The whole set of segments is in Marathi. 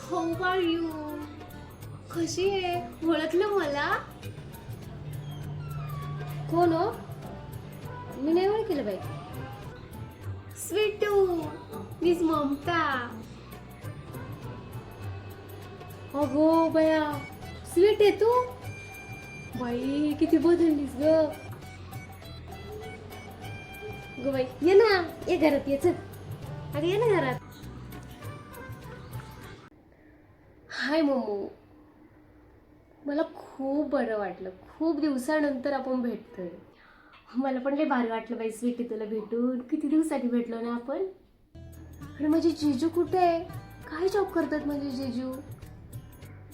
How are you? कशी आहे? ओळखलं मला? कोण हो? मी नाही ओळखलं बाई. स्वीटू, मीच ममता. अगो बया, स्वीट आहे तू? बाई किती बदललीस ग. गो बाई ये ना, ये घरात ये चल. अगं ये ना घरात. हाय मम्मू. मला खूप बरं वाटलं, खूप दिवसानंतर आपण भेटतोय. मला पण लय भारी वाटलं बाई स्वीटी तुला भेटून. किती दिवसांनी भेटलो ना आपण. आणि माझे जीजू कुठे आहे? काय जॉब करतात माझे जीजू?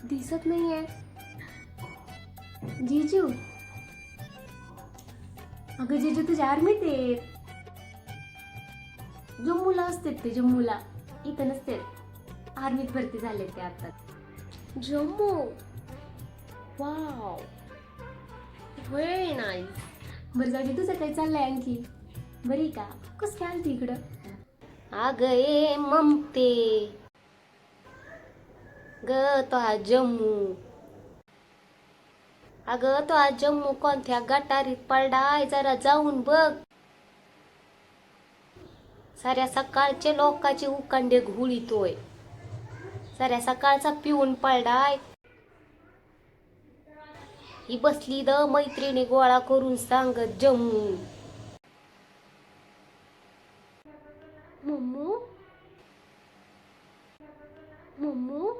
दिसत नाहीये जीजू. अगं जीजू तुझ्या आर्मीत आहेत. जम्मूला असते ते, जम्मूला. इथं नसते. आर्मीत भरती झाले ते आता. जम्मू. Wow, very nice. बरं जाऊ दे, तुझं काय चाललंय आणखी? बरी का? कस काय आलती इकडं? अगं ए ममते ग, तो हा जम्मू. अगं तो हा जम्मू कोणत्या गटारीत पडलाय जरा जाऊन बघ. साऱ्या सकाळचे लोकांचे उकांडे घुळीतोय. साऱ्या सकाळचा पिऊन पडलाय. ही बसली द मैत्रिणी गोळा करून सांगत जम्मू. मम्मू, मम्मू,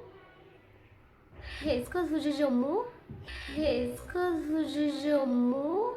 हेच का तुझे जम्मू? हेच का तुझे जम्मू?